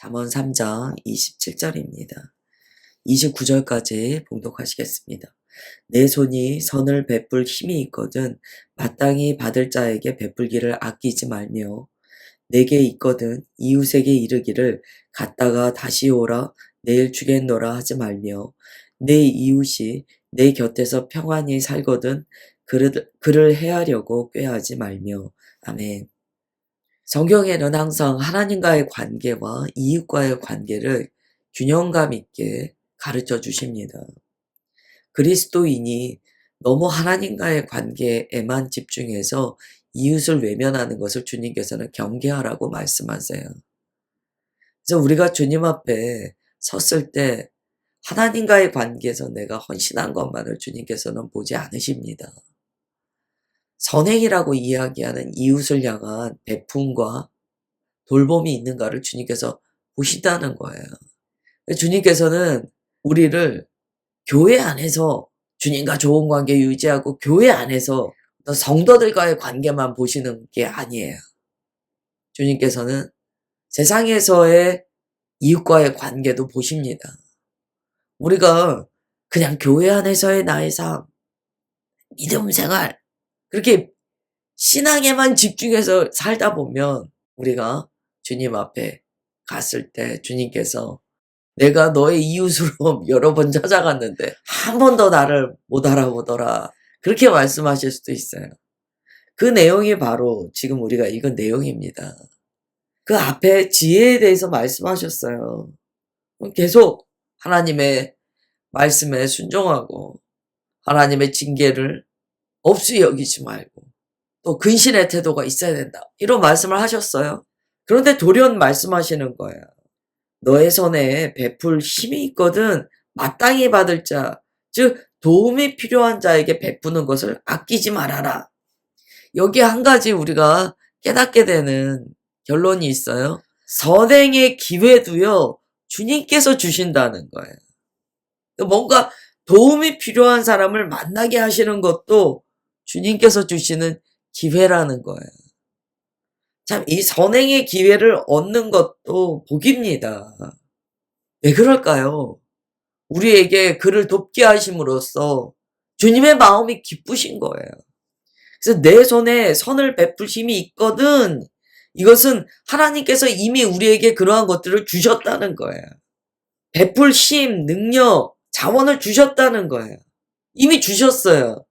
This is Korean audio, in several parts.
잠언 3장 27절입니다. 29절까지 봉독하시겠습니다. 내 손이 선을 베풀 힘이 있거든 마땅히 받을 자에게 베풀기를 아끼지 말며 내게 있거든 이웃에게 이르기를 갔다가 다시 오라 내일 주겠노라 하지 말며 내 이웃이 내 곁에서 평안히 살거든 그를 해하려고 꾀하지 말며. 아멘. 성경에는 항상 하나님과의 관계와 이웃과의 관계를 균형감 있게 가르쳐 주십니다. 그리스도인이 너무 하나님과의 관계에만 집중해서 이웃을 외면하는 것을 주님께서는 경계하라고 말씀하세요. 그래서 우리가 주님 앞에 섰을 때 하나님과의 관계에서 내가 헌신한 것만을 주님께서는 보지 않으십니다. 선행이라고 이야기하는 이웃을 향한 베품과 돌봄이 있는가를 주님께서 보신다는 거예요. 주님께서는 우리를 교회 안에서 주님과 좋은 관계 유지하고 교회 안에서 성도들과의 관계만 보시는 게 아니에요. 주님께서는 세상에서의 이웃과의 관계도 보십니다. 우리가 그냥 교회 안에서의 나의 삶, 믿음 생활, 그렇게 신앙에만 집중해서 살다 보면 우리가 주님 앞에 갔을 때 주님께서 내가 너의 이웃으로 여러 번 찾아갔는데 한 번도 나를 못 알아보더라. 그렇게 말씀하실 수도 있어요. 그 내용이 바로 지금 우리가 읽은 내용입니다. 그 앞에 지혜에 대해서 말씀하셨어요. 계속 하나님의 말씀에 순종하고 하나님의 징계를 없이 여기지 말고 또 근신의 태도가 있어야 된다. 이런 말씀을 하셨어요. 그런데 돌연 말씀하시는 거예요. 너의 손에 베풀 힘이 있거든 마땅히 받을 자, 즉 도움이 필요한 자에게 베푸는 것을 아끼지 말아라. 여기 한 가지 우리가 깨닫게 되는 결론이 있어요. 선행의 기회도요, 주님께서 주신다는 거예요. 뭔가 도움이 필요한 사람을 만나게 하시는 것도 주님께서 주시는 기회라는 거예요. 참, 이 선행의 기회를 얻는 것도 복입니다. 왜 그럴까요? 우리에게 그를 돕게 하심으로써 주님의 마음이 기쁘신 거예요. 그래서 내 손에 선을 베풀 힘이 있거든. 이것은 하나님께서 이미 우리에게 그러한 것들을 주셨다는 거예요. 베풀 힘, 능력, 자원을 주셨다는 거예요. 이미 주셨어요.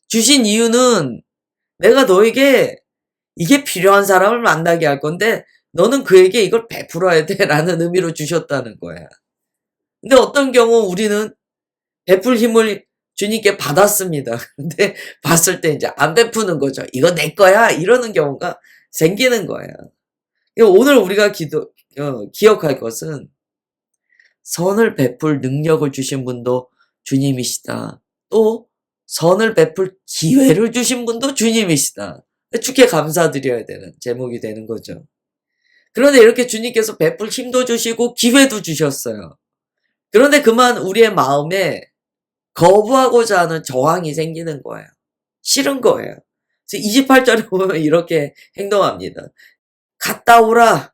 주신 이유는 내가 너에게 이게 필요한 사람을 만나게 할 건데 너는 그에게 이걸 베풀어야 돼 라는 의미로 주셨다는 거야. 근데 어떤 경우 우리는 베풀 힘을 주님께 받았습니다. 근데 봤을 때 이제 안 베푸는 거죠. 이거 내 거야 이러는 경우가 생기는 거예요. 오늘 우리가 기억할 것은 선을 베풀 능력을 주신 분도 주님이시다. 또 선을 베풀 기회를 주신 분도 주님이시다. 주께 감사드려야 되는 제목이 되는 거죠. 그런데 이렇게 주님께서 베풀 힘도 주시고 기회도 주셨어요. 그런데 그만 우리의 마음에 거부하고자 하는 저항이 생기는 거예요. 싫은 거예요. 그래서 28절에 보면 이렇게 행동합니다. 갔다 오라.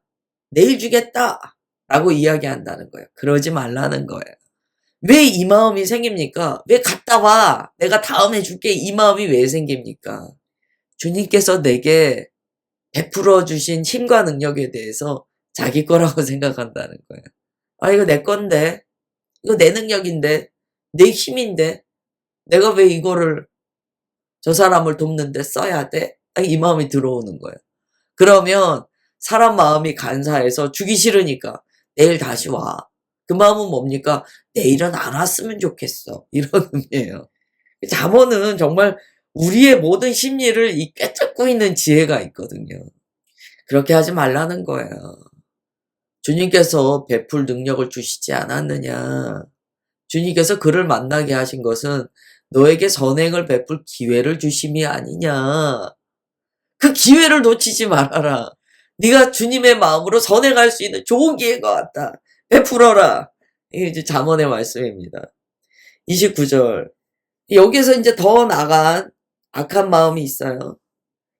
내일 주겠다. 라고 이야기한다는 거예요. 그러지 말라는 거예요. 왜 이 마음이 생깁니까? 왜 갔다 와. 내가 다음에 줄게. 이 마음이 왜 생깁니까? 주님께서 내게 베풀어 주신 힘과 능력에 대해서 자기 거라고 생각한다는 거예요. 아, 이거 내 건데. 이거 내 능력인데. 내 힘인데. 내가 왜 이거를 저 사람을 돕는데 써야 돼? 이 마음이 들어오는 거예요. 그러면 사람 마음이 간사해서 주기 싫으니까 내일 다시 와. 그 마음은 뭡니까? 내일은 안 왔으면 좋겠어. 이런 의미예요. 잠언은 정말 우리의 모든 심리를 꿰뚫고 있는 지혜가 있거든요. 그렇게 하지 말라는 거예요. 주님께서 베풀 능력을 주시지 않았느냐. 주님께서 그를 만나게 하신 것은 너에게 선행을 베풀 기회를 주심이 아니냐. 그 기회를 놓치지 말아라. 네가 주님의 마음으로 선행할 수 있는 좋은 기회가 왔다. 베풀어라. 이게 이제 잠언의 말씀입니다. 29절. 여기서 이제 더 나간 악한 마음이 있어요.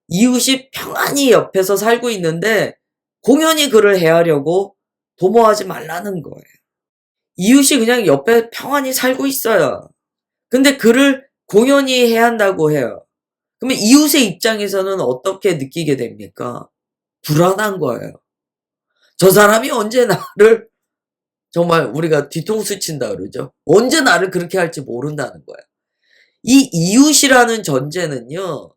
이웃이 평안히 옆에서 살고 있는데 공연히 그를 해하려고 도모하지 말라는 거예요. 이웃이 그냥 옆에 평안히 살고 있어요. 근데 그를 공연히 해야 한다고 해요. 그러면 이웃의 입장에서는 어떻게 느끼게 됩니까? 불안한 거예요. 저 사람이 언제 나를 정말 우리가 뒤통수 친다 그러죠. 언제 나를 그렇게 할지 모른다는 거예요. 이 이웃이라는 전제는요.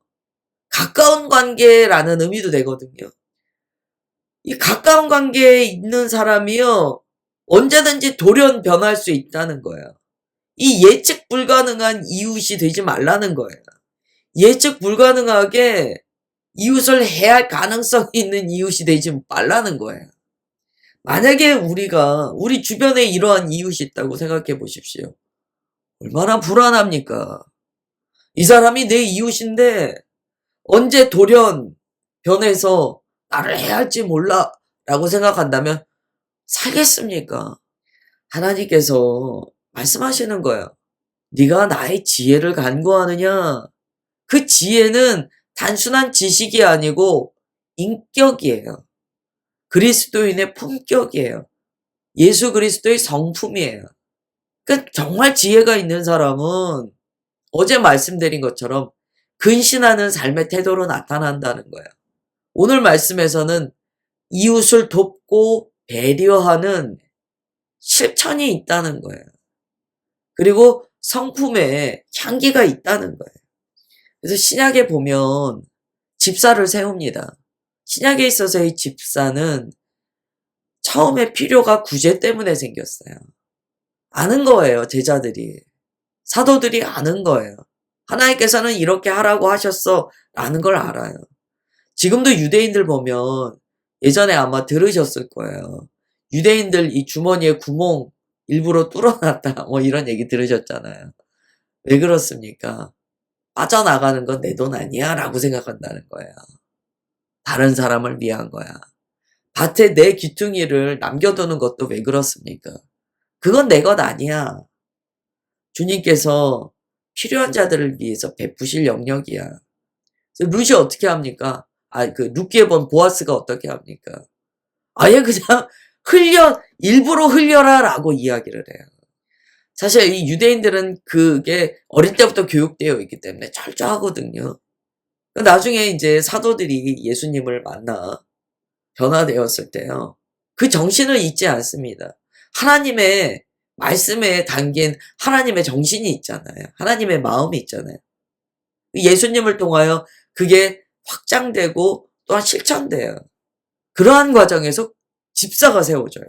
가까운 관계라는 의미도 되거든요. 이 가까운 관계에 있는 사람이요. 언제든지 돌연 변할 수 있다는 거예요. 이 예측 불가능한 이웃이 되지 말라는 거예요. 예측 불가능하게 이웃을 해할 가능성이 있는 이웃이 되지 말라는 거예요. 만약에 우리가 우리 주변에 이러한 이웃이 있다고 생각해 보십시오. 얼마나 불안합니까? 이 사람이 내 이웃인데 언제 돌연 변해서 나를 해할지 몰라 라고 생각한다면 살겠습니까? 하나님께서 말씀하시는 거예요. 네가 나의 지혜를 간구하느냐? 그 지혜는 단순한 지식이 아니고 인격이에요. 그리스도인의 품격이에요. 예수 그리스도의 성품이에요. 그러니까 정말 지혜가 있는 사람은 어제 말씀드린 것처럼 근신하는 삶의 태도로 나타난다는 거예요. 오늘 말씀에서는 이웃을 돕고 배려하는 실천이 있다는 거예요. 그리고 성품에 향기가 있다는 거예요. 그래서 신약에 보면 집사를 세웁니다. 신약에 있어서의 집사는 처음에 필요가 구제 때문에 생겼어요. 아는 거예요, 제자들이. 사도들이 아는 거예요. 하나님께서는 이렇게 하라고 하셨어 라는 걸 알아요. 지금도 유대인들 보면 예전에 아마 들으셨을 거예요. 유대인들 이 주머니에 구멍 일부러 뚫어놨다 뭐 이런 얘기 들으셨잖아요. 왜 그렇습니까? 빠져나가는 건 내 돈 아니야 라고 생각한다는 거예요. 다른 사람을 위한 거야. 밭에 내 귀퉁이를 남겨두는 것도 왜 그렇습니까? 그건 내 것 아니야. 주님께서 필요한 자들을 위해서 베푸실 영역이야. 룻이 어떻게 합니까? 룻기에 본 보아스가 어떻게 합니까? 아예 그냥 일부러 흘려라라고 이야기를 해요. 사실 이 유대인들은 그게 어릴 때부터 교육되어 있기 때문에 철저하거든요. 나중에 이제 사도들이 예수님을 만나 변화되었을 때요. 그 정신을 잊지 않습니다. 하나님의 말씀에 담긴 하나님의 정신이 있잖아요. 하나님의 마음이 있잖아요. 예수님을 통하여 그게 확장되고 또한 실천돼요. 그러한 과정에서 집사가 세워져요.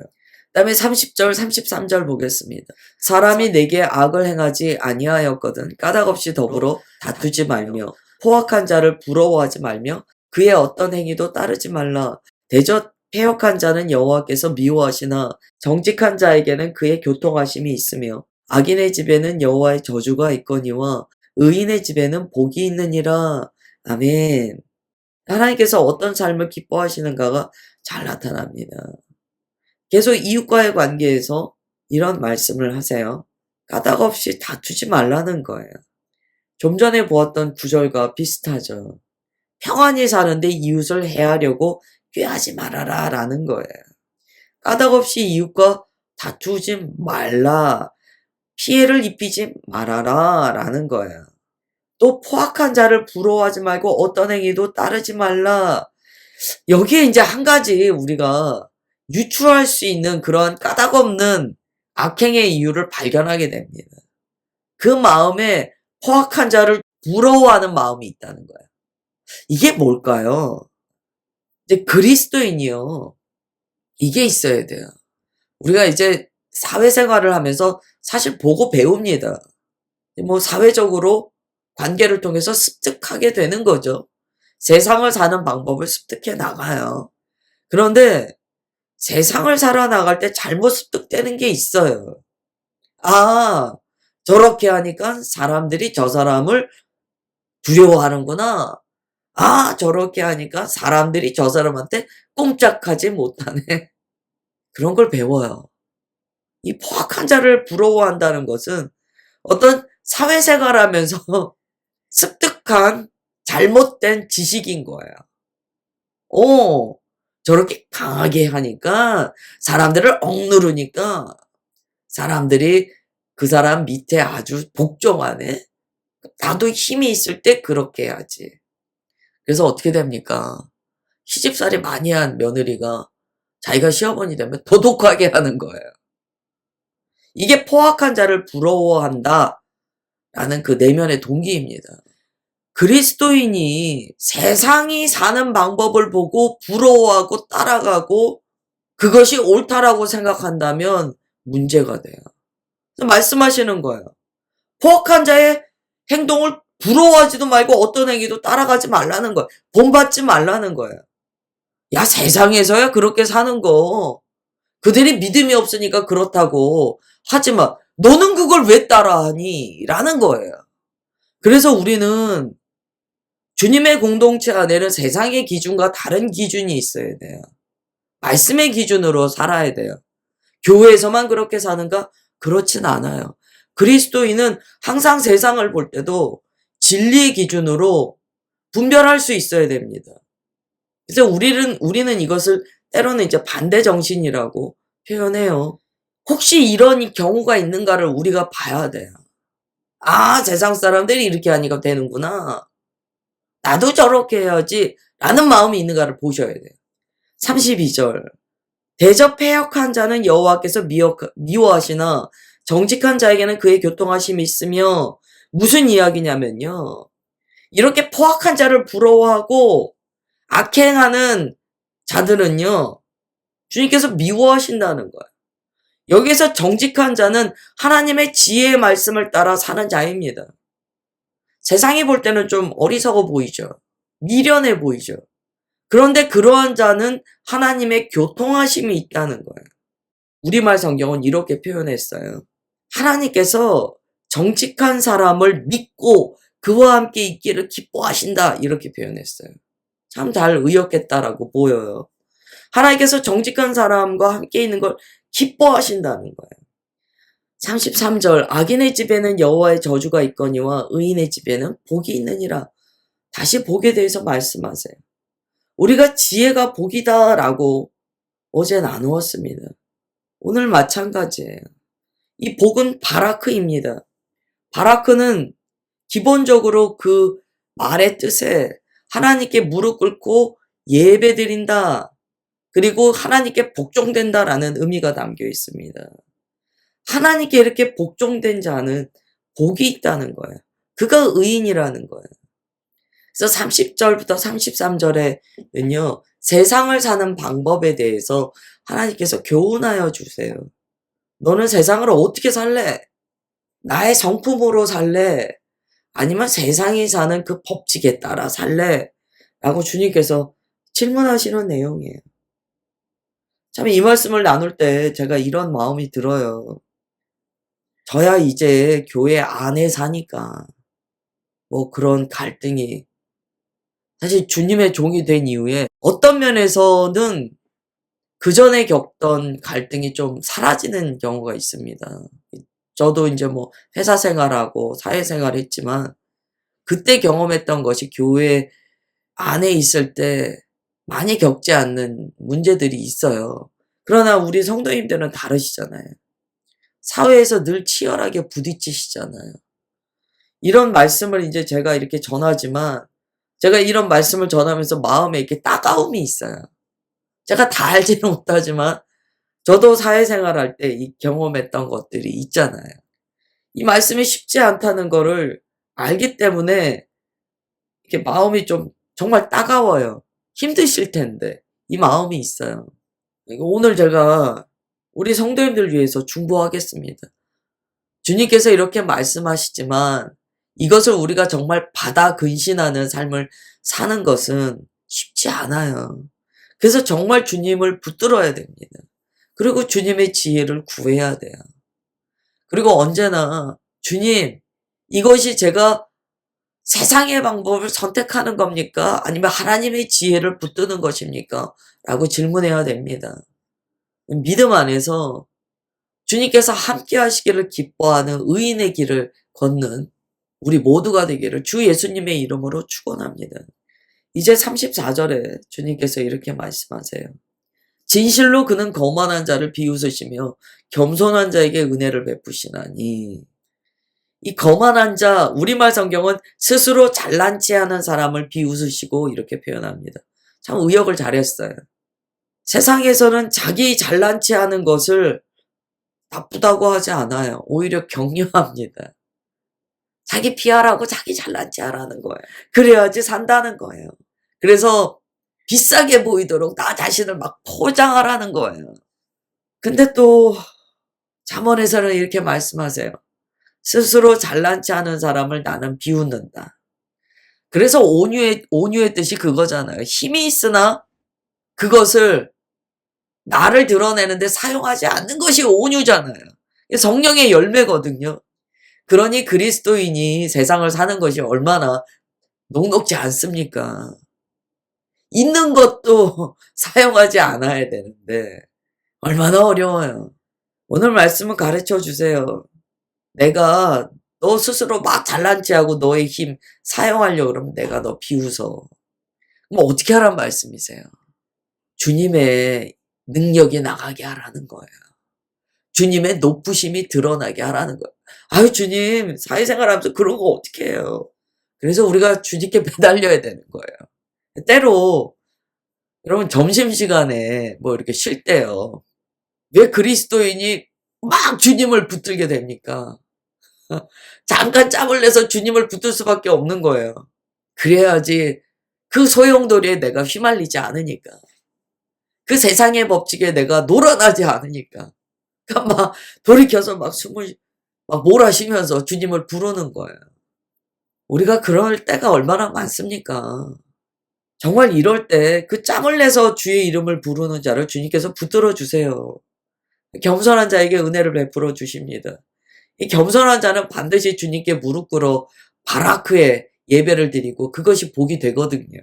그다음에 30절, 33절 보겠습니다. 사람이 내게 악을 행하지 아니하였거든 까닭없이 더불어 다투지 말며 포악한 자를 부러워하지 말며 그의 어떤 행위도 따르지 말라. 대저 패역한 자는 여호와께서 미워하시나 정직한 자에게는 그의 교통하심이 있으며 악인의 집에는 여호와의 저주가 있거니와 의인의 집에는 복이 있느니라. 아멘. 하나님께서 어떤 삶을 기뻐하시는가가 잘 나타납니다. 계속 이웃과의 관계에서 이런 말씀을 하세요. 까닭없이 다투지 말라는 거예요. 좀 전에 보았던 구절과 비슷하죠. 평안히 사는데 이웃을 해하려고 꾀하지 말아라 라는 거예요. 까닭없이 이웃과 다투지 말라, 피해를 입히지 말아라 라는 거예요. 또 포악한 자를 부러워하지 말고 어떤 행위도 따르지 말라. 여기에 이제 한 가지 우리가 유추할 수 있는 그런 까닭없는 악행의 이유를 발견하게 됩니다. 그 마음에 포악한 자를 부러워하는 마음이 있다는 거예요. 이게 뭘까요? 이제 그리스도인이요. 이게 있어야 돼요. 우리가 이제 사회생활을 하면서 사실 보고 배웁니다. 뭐 사회적으로 관계를 통해서 습득하게 되는 거죠. 세상을 사는 방법을 습득해 나가요. 그런데 세상을 살아나갈 때 잘못 습득되는 게 있어요. 아, 저렇게 하니까 사람들이 저 사람을 두려워하는구나. 아, 저렇게 하니까 사람들이 저 사람한테 꼼짝하지 못하네. 그런 걸 배워요. 이 포악한 자를 부러워한다는 것은 어떤 사회생활하면서 습득한 잘못된 지식인 거예요. 어, 저렇게 강하게 하니까 사람들을 억누르니까 사람들이 그 사람 밑에 아주 복종하네. 나도 힘이 있을 때 그렇게 해야지. 그래서 어떻게 됩니까? 시집살이 많이 한 며느리가 자기가 시어머니 되면 도독하게 하는 거예요. 이게 포악한 자를 부러워한다 라는 그 내면의 동기입니다. 그리스도인이 세상이 사는 방법을 보고 부러워하고 따라가고 그것이 옳다라고 생각한다면 문제가 돼요. 그래서 말씀하시는 거예요. 포악한 자의 행동을 부러워하지도 말고 어떤 행위도 따라가지 말라는 거예요. 본받지 말라는 거예요. 야, 세상에서야 그렇게 사는 거. 그들이 믿음이 없으니까 그렇다고 하지 마. 너는 그걸 왜 따라하니? 라는 거예요. 그래서 우리는 주님의 공동체 안에는 세상의 기준과 다른 기준이 있어야 돼요. 말씀의 기준으로 살아야 돼요. 교회에서만 그렇게 사는가? 그렇진 않아요. 그리스도인은 항상 세상을 볼 때도 진리의 기준으로 분별할 수 있어야 됩니다. 그래서 우리는 이것을 때로는 이제 반대 정신이라고 표현해요. 혹시 이런 경우가 있는가를 우리가 봐야 돼요. 아, 세상 사람들이 이렇게 하니까 되는구나. 나도 저렇게 해야지 라는 마음이 있는가를 보셔야 돼요. 32절. 대저 패역한 자는 여호와께서 미워하시나 정직한 자에게는 그의 교통하심이 있으며 무슨 이야기냐면요. 이렇게 포악한 자를 부러워하고 악행하는 자들은요. 주님께서 미워하신다는 거예요. 여기서 정직한 자는 하나님의 지혜의 말씀을 따라 사는 자입니다. 세상이 볼 때는 좀 어리석어 보이죠. 미련해 보이죠. 그런데 그러한 자는 하나님의 교통하심이 있다는 거예요. 우리말 성경은 이렇게 표현했어요. 하나님께서 정직한 사람을 믿고 그와 함께 있기를 기뻐하신다 이렇게 표현했어요. 참 잘 의역했다라고 보여요. 하나님께서 정직한 사람과 함께 있는 걸 기뻐하신다는 거예요. 33절 악인의 집에는 여호와의 저주가 있거니와 의인의 집에는 복이 있느니라. 다시 복에 대해서 말씀하세요. 우리가 지혜가 복이다라고 어제 나누었습니다. 오늘 마찬가지예요. 이 복은 바라크입니다. 바라크는 기본적으로 그 말의 뜻에 하나님께 무릎 꿇고 예배드린다. 그리고 하나님께 복종된다라는 의미가 담겨 있습니다. 하나님께 이렇게 복종된 자는 복이 있다는 거예요. 그가 의인이라는 거예요. 그래서 30절부터 33절에는요. 세상을 사는 방법에 대해서 하나님께서 교훈하여 주세요. 너는 세상을 어떻게 살래? 나의 성품으로 살래? 아니면 세상이 사는 그 법칙에 따라 살래? 라고 주님께서 질문하시는 내용이에요. 참 이 말씀을 나눌 때 제가 이런 마음이 들어요. 저야 이제 교회 안에 사니까 뭐 그런 갈등이 사실 주님의 종이 된 이후에 어떤 면에서는 그전에 겪던 갈등이 좀 사라지는 경우가 있습니다. 저도 이제 뭐 회사 생활하고 사회생활 했지만 그때 경험했던 것이 교회 안에 있을 때 많이 겪지 않는 문제들이 있어요. 그러나 우리 성도님들은 다르시잖아요. 사회에서 늘 치열하게 부딪히시잖아요. 이런 말씀을 이제 제가 이렇게 전하지만 제가 이런 말씀을 전하면서 마음에 이렇게 따가움이 있어요. 제가 다 알지는 못하지만 저도 사회생활할 때 이 경험했던 것들이 있잖아요. 이 말씀이 쉽지 않다는 거를 알기 때문에 이렇게 마음이 좀 정말 따가워요. 힘드실 텐데 이 마음이 있어요. 오늘 제가 우리 성도님들 위해서 중보하겠습니다. 주님께서 이렇게 말씀하시지만 이것을 우리가 정말 받아 근신하는 삶을 사는 것은 쉽지 않아요. 그래서 정말 주님을 붙들어야 됩니다. 그리고 주님의 지혜를 구해야 돼요. 그리고 언제나 주님, 이것이 제가 세상의 방법을 선택하는 겁니까? 아니면 하나님의 지혜를 붙드는 것입니까? 라고 질문해야 됩니다. 믿음 안에서 주님께서 함께 하시기를 기뻐하는 의인의 길을 걷는 우리 모두가 되기를 주 예수님의 이름으로 축원합니다. 이제 34절에 주님께서 이렇게 말씀하세요. 진실로 그는 거만한 자를 비웃으시며 겸손한 자에게 은혜를 베푸시나니. 이 거만한 자, 우리말 성경은 스스로 잘난 체하는 사람을 비웃으시고 이렇게 표현합니다. 참 의역을 잘했어요. 세상에서는 자기 잘난 체하는 것을 나쁘다고 하지 않아요. 오히려 격려합니다. 자기 피하라고 자기 잘난 체하라는 거예요. 그래야지 산다는 거예요. 그래서 비싸게 보이도록 나 자신을 막 포장하라는 거예요. 근데 또 잠언에서는 이렇게 말씀하세요. 스스로 잘난 체하는 사람을 나는 비웃는다. 그래서 온유의 뜻이 그거잖아요. 힘이 있으나 그것을 나를 드러내는데 사용하지 않는 것이 온유잖아요. 성령의 열매거든요. 그러니 그리스도인이 세상을 사는 것이 얼마나 녹록지 않습니까? 있는 것도 사용하지 않아야 되는데 얼마나 어려워요. 오늘 말씀을 가르쳐 주세요. 내가 너 스스로 막 잘난 체하고 너의 힘 사용하려고 그러면 내가 너 비웃어. 그럼 어떻게 하란 말씀이세요? 주님의 능력이 나가게 하라는 거예요. 주님의 높으심이 드러나게 하라는 거예요. 아유 주님 사회생활 하면서 그런 거 어떻게 해요. 그래서 우리가 주님께 매달려야 되는 거예요. 때로 여러분 점심시간에 뭐 이렇게 쉴 때요. 왜 그리스도인이 막 주님을 붙들게 됩니까? 잠깐 짬을 내서 주님을 붙들 수밖에 없는 거예요. 그래야지 그 소용돌이에 내가 휘말리지 않으니까. 그 세상의 법칙에 내가 놀아나지 않으니까. 그러니까 막 돌이켜서 막 숨을 막 몰아쉬면서 주님을 부르는 거예요. 우리가 그럴 때가 얼마나 많습니까? 정말 이럴 때 그 짬을 내서 주의 이름을 부르는 자를 주님께서 붙들어 주세요. 겸손한 자에게 은혜를 베풀어 주십니다. 이 겸손한 자는 반드시 주님께 무릎 꿇어 바라크에 예배를 드리고 그것이 복이 되거든요.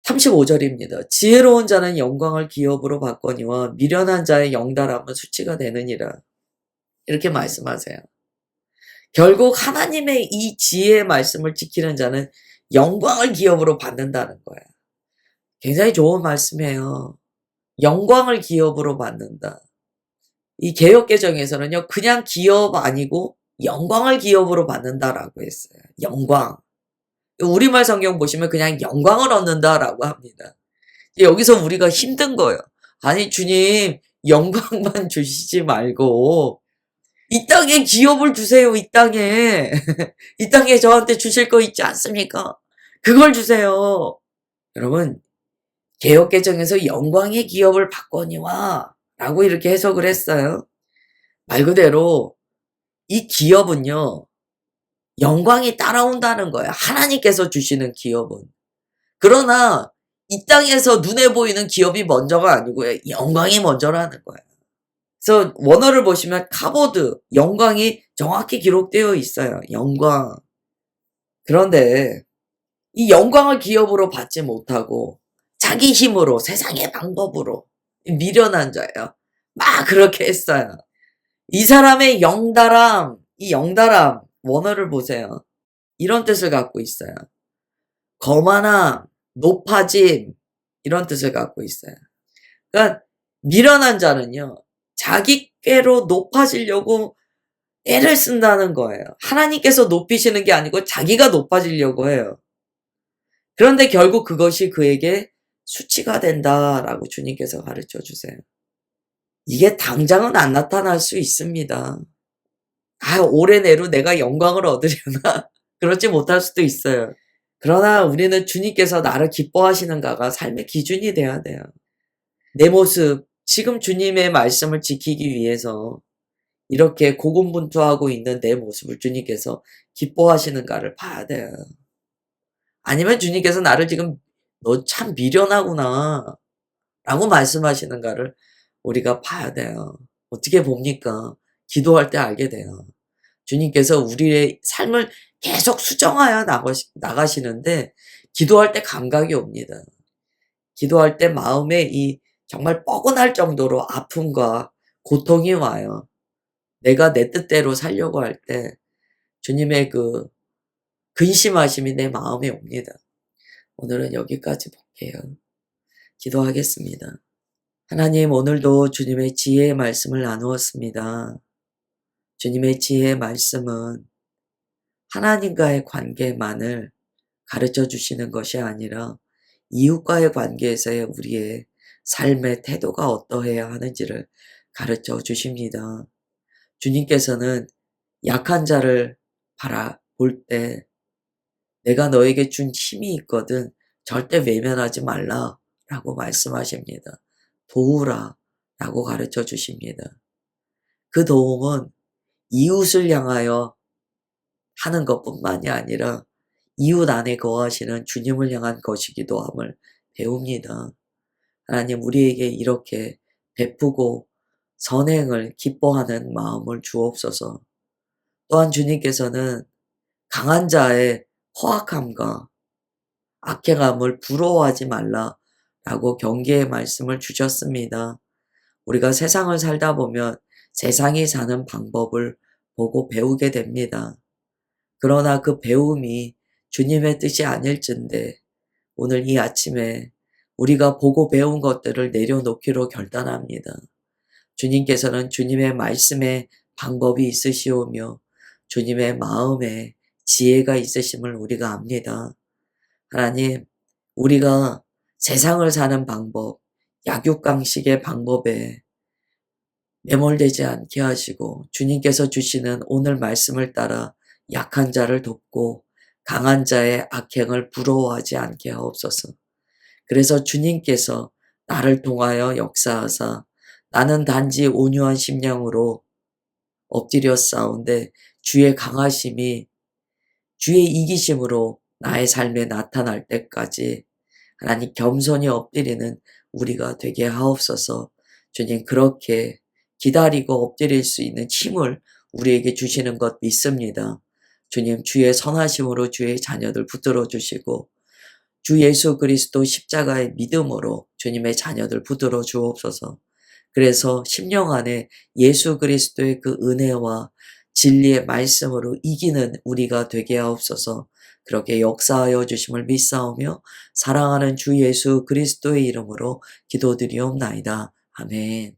35절입니다. 지혜로운 자는 영광을 기업으로 받거니와 미련한 자의 영달함은 수치가 되느니라. 이렇게 말씀하세요. 결국 하나님의 이 지혜의 말씀을 지키는 자는 영광을 기업으로 받는다는 거예요. 굉장히 좋은 말씀이에요. 영광을 기업으로 받는다. 이 개역개정에서는요. 그냥 기업 아니고 영광을 기업으로 받는다라고 했어요. 영광. 우리말 성경 보시면 그냥 영광을 얻는다라고 합니다. 여기서 우리가 힘든 거예요. 아니 주님 영광만 주시지 말고 이 땅에 기업을 주세요. 이 땅에. 이 땅에 저한테 주실 거 있지 않습니까? 그걸 주세요. 여러분 개역개정에서 영광의 기업을 받거니와 라고 이렇게 해석을 했어요. 말 그대로 이 기업은요. 영광이 따라온다는 거예요. 하나님께서 주시는 기업은. 그러나 이 땅에서 눈에 보이는 기업이 먼저가 아니고 영광이 먼저라는 거예요. 그래서 원어를 보시면 카보드, 영광이 정확히 기록되어 있어요. 영광. 그런데 이 영광을 기업으로 받지 못하고 자기 힘으로 세상의 방법으로 미련한 자예요. 막 그렇게 했어요. 이 사람의 영달함, 이 영달함 원어를 보세요. 이런 뜻을 갖고 있어요. 거만함, 높아짐 이런 뜻을 갖고 있어요. 그러니까 미련한 자는요. 자기 꾀로 높아지려고 애를 쓴다는 거예요. 하나님께서 높이시는 게 아니고 자기가 높아지려고 해요. 그런데 결국 그것이 그에게 수치가 된다라고 주님께서 가르쳐 주세요. 이게 당장은 안 나타날 수 있습니다. 올해 내로 내가 영광을 얻으려나? 그렇지 못할 수도 있어요. 그러나 우리는 주님께서 나를 기뻐하시는가가 삶의 기준이 돼야 돼요. 내 모습, 지금 주님의 말씀을 지키기 위해서 이렇게 고군분투하고 있는 내 모습을 주님께서 기뻐하시는가를 봐야 돼요. 아니면 주님께서 나를 지금 너 참 미련하구나 라고 말씀하시는가를 우리가 봐야 돼요. 어떻게 봅니까? 기도할 때 알게 돼요. 주님께서 우리의 삶을 계속 수정하여 나가시는데 기도할 때 감각이 옵니다. 기도할 때 마음에 이 정말 뻐근할 정도로 아픔과 고통이 와요. 내가 내 뜻대로 살려고 할 때 주님의 그 근심하심이 내 마음에 옵니다. 오늘은 여기까지 볼게요. 기도하겠습니다. 하나님, 오늘도 주님의 지혜의 말씀을 나누었습니다. 주님의 지혜의 말씀은 하나님과의 관계만을 가르쳐 주시는 것이 아니라 이웃과의 관계에서의 우리의 삶의 태도가 어떠해야 하는지를 가르쳐 주십니다. 주님께서는 약한 자를 바라볼 때 내가 너에게 준 힘이 있거든 절대 외면하지 말라라고 말씀하십니다. 도우라 라고 가르쳐 주십니다. 그 도움은 이웃을 향하여 하는 것뿐만이 아니라 이웃 안에 거하시는 주님을 향한 것이기도 함을 배웁니다. 하나님, 우리에게 이렇게 베푸고 선행을 기뻐하는 마음을 주옵소서. 또한 주님께서는 강한 자의 허악함과 악행함을 부러워하지 말라라고 경계의 말씀을 주셨습니다. 우리가 세상을 살다 보면 세상이 사는 방법을 보고 배우게 됩니다. 그러나 그 배움이 주님의 뜻이 아닐진데 오늘 이 아침에 우리가 보고 배운 것들을 내려놓기로 결단합니다. 주님께서는 주님의 말씀에 방법이 있으시오며 주님의 마음에 지혜가 있으심을 우리가 압니다. 하나님, 우리가 세상을 사는 방법, 약육강식의 방법에 매몰되지 않게 하시고 주님께서 주시는 오늘 말씀을 따라 약한 자를 돕고 강한 자의 악행을 부러워하지 않게 하옵소서. 그래서 주님께서 나를 통하여 역사하사 나는 단지 온유한 심령으로 엎드려 싸운데 주의 강하심이 주의 이기심으로 나의 삶에 나타날 때까지 하나님 겸손히 엎드리는 우리가 되게 하옵소서. 주님, 그렇게 기다리고 엎드릴 수 있는 힘을 우리에게 주시는 것 믿습니다. 주님, 주의 선하심으로 주의 자녀들 붙들어 주시고 주 예수 그리스도 십자가의 믿음으로 주님의 자녀들 붙들어 주옵소서. 그래서 심령 안에 예수 그리스도의 그 은혜와 진리의 말씀으로 이기는 우리가 되게 하옵소서. 그렇게 역사하여 주심을 믿사오며 사랑하는 주 예수 그리스도의 이름으로 기도드리옵나이다. 아멘.